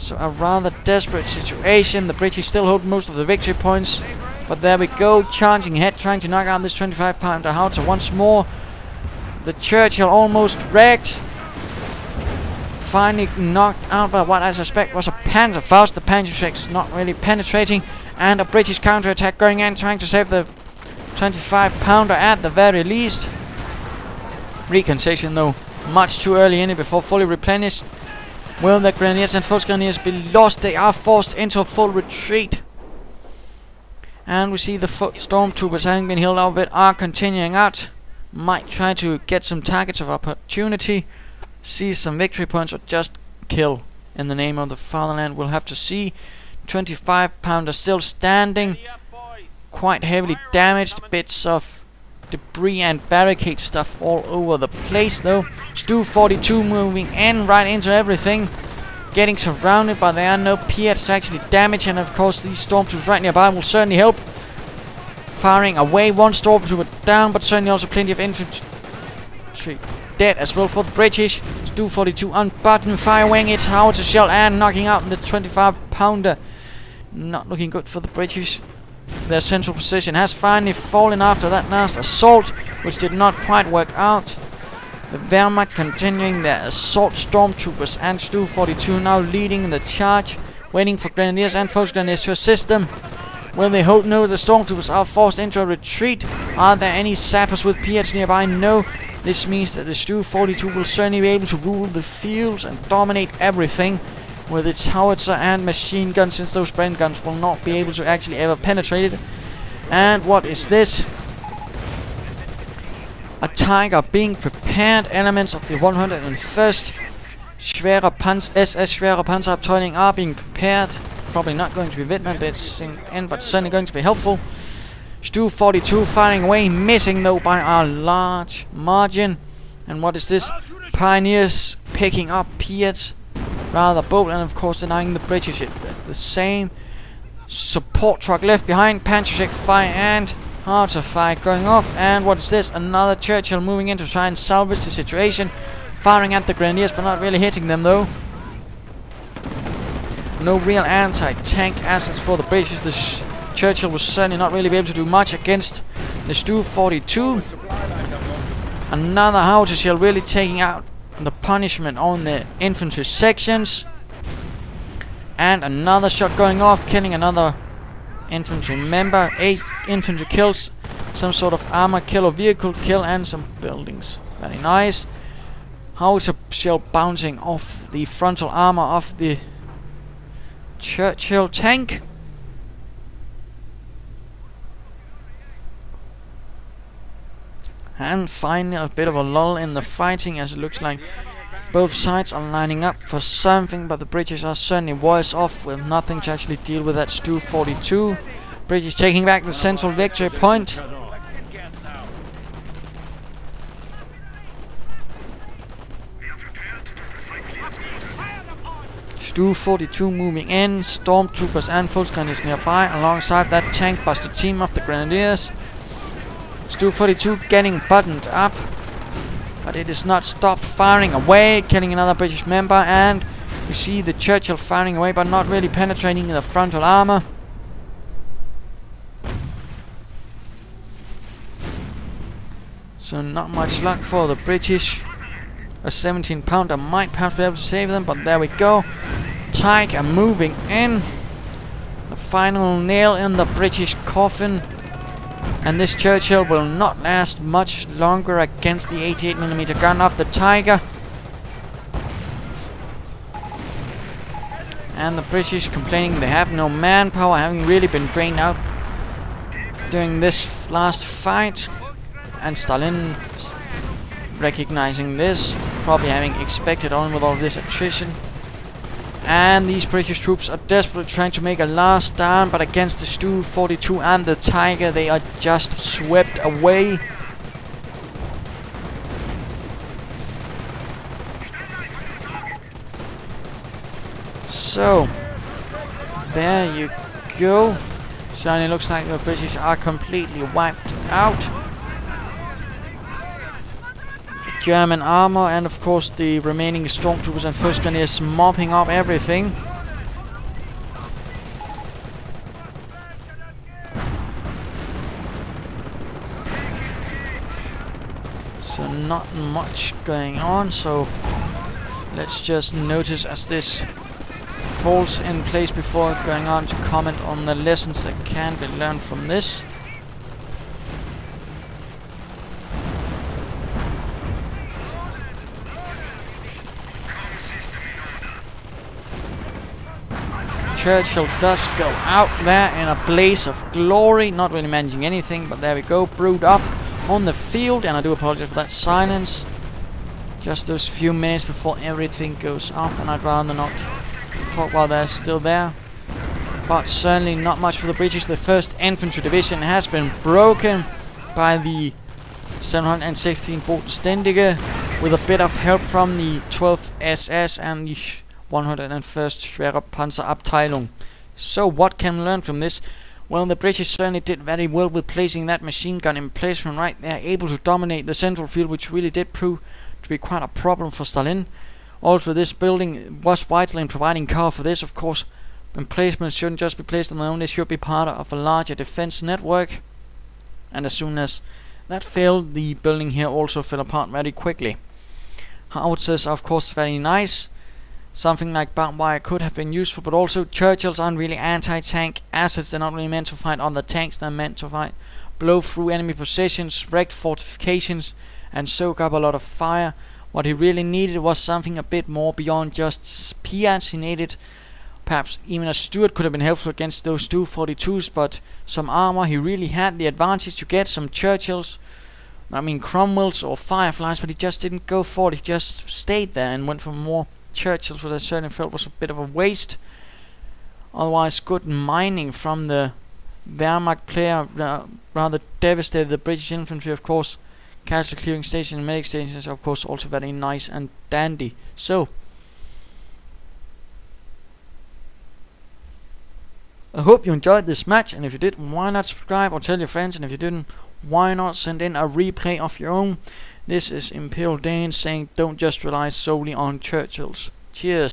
So a rather desperate situation. The British still hold most of the victory points. But there we go, charging ahead, trying to knock out this 25-pounder howitzer once more. The Churchill almost wrecked. Finally knocked out by what I suspect was a Panzerfaust. The Panzerfaust not really penetrating. And a British counterattack going in, trying to save the 25-pounder at the very least. Reconstruction though, much too early in it before fully replenished. Will the Grenadiers and Volksgrenadiers be lost? They are forced into a full retreat. And we see the stormtroopers having been held out a bit are continuing out. Might try to get some targets of opportunity. See some victory points or just kill in the name of the fatherland. We'll have to see. 25-pounder still standing. Quite heavily damaged. Bits of debris and barricade stuff all over the place though. Stu 42 moving in right into everything. Getting surrounded, but there are no Piats to actually damage, and of course these stormtroopers right nearby will certainly help. Firing away, one stormtrooper down, but certainly also plenty of infantry dead as well for the British. Stu 42 unbuttoned, firing its howitzer shell and knocking out the 25-pounder. Not looking good for the British. Their central position has finally fallen after that last assault, which did not quite work out. The Wehrmacht continuing their assault. Stormtroopers and Stu 42 now leading the charge, waiting for Grenadiers and Volksgrenadiers to assist them. Will they hold? No, the Stormtroopers are forced into a retreat. Are there any sappers with Piats nearby? No. This means that the Stu 42 will certainly be able to rule the fields and dominate everything with its howitzer and machine guns, since those Bren guns will not be able to actually ever penetrate it. And what is this? A Tiger being prepared. Elements of the 101st Schwere SS Schwere Panzerabteilung are being prepared. Probably not going to be Vietnam bits in, but certainly going to be helpful. Stu 42 firing away, missing though by a large margin. And what is this? Pioneers picking up Piats. Rather bold, and of course denying the British it. The same support truck left behind. Panzershek fire and howitzer fire going off. And what is this? Another Churchill moving in to try and salvage the situation. Firing at the Grenadiers, but not really hitting them though. No real anti-tank assets for the British. The Churchill was certainly not really be able to do much against the Stu 42. Another howitzer shell really taking out the punishment on the infantry sections. And another shot going off, killing another infantry member. 8 infantry kills, some sort of armor kill or vehicle kill, and some buildings. Very nice. Howitzer shell bouncing off the frontal armor of the Churchill tank. And finally a bit of a lull in the fighting, as it looks like both sides are lining up for something, but the British are certainly worse off with nothing to actually deal with that Stu 42. British taking back the central victory point. Stu 42 moving in, Stormtroopers and Volksgrenadiers nearby, alongside that tank-busted team of the Grenadiers. Stu 42 getting buttoned up, but it is not stopped firing away, killing another British member, and we see the Churchill firing away, but not really penetrating the frontal armor. So not much luck for the British. A 17-pounder might perhaps be able to save them, but there we go. Tiger moving in. The final nail in the British coffin. And this Churchill will not last much longer against the 88mm gun of the Tiger. And the British complaining they have no manpower, having really been drained out during this last fight. And Stallin recognizing this, probably having expected on with all this attrition. And these British troops are desperately trying to make a last stand, but against the Stu 42 and the Tiger, they are just swept away. So, there you go. Certainly looks like the British are completely wiped out. German armor and of course the remaining stormtroopers and first grenadiers mopping up everything. not much going on, so let's just notice as this falls in place before going on to comment on the lessons that can be learned from this. Churchill does go out there in a blaze of glory, not really managing anything, but there we go, brewed up on the field, and I do apologize for that silence. Just those few minutes before everything goes up, and I'd rather not talk while they're still there. But certainly not much for the British. The 1st Infantry Division has been broken by the 716 Bodenständige, with a bit of help from the 12th SS and the 101st Schwere Panzerabteilung. So what can we learn from this? Well, the British certainly did very well with placing that machine gun in place from right there, able to dominate the central field, which really did prove to be quite a problem for Stallin. Also, this building was vital in providing cover for this, of course. Emplacements shouldn't just be placed on their own, they should be part of a larger defense network. And as soon as that failed, the building here also fell apart very quickly. Howitzers are of course very nice. Something like barbed wire could have been useful, but also Churchills aren't really anti-tank assets. They're not really meant to fight other tanks, they're meant to fight blow through enemy positions, wreck fortifications, and soak up a lot of fire. What he really needed was something a bit more beyond just Piats. He needed perhaps even a Stuart could have been helpful against those 242s, but some armor. He really had the advantage to get some Churchills, I mean Cromwells or Fireflies, but he just didn't go for it. He just stayed there and went for more Churchills, which I certainly felt was a bit of a waste. Otherwise, good mining from the Wehrmacht player, rather devastated the British infantry, of course. Casualty clearing stations and medic stations, of course, also very nice and dandy. So, I hope you enjoyed this match, and if you did, why not subscribe or tell your friends, and if you didn't, why not send in a replay of your own. This is Imperial Dane saying don't just rely solely on Churchills. Cheers.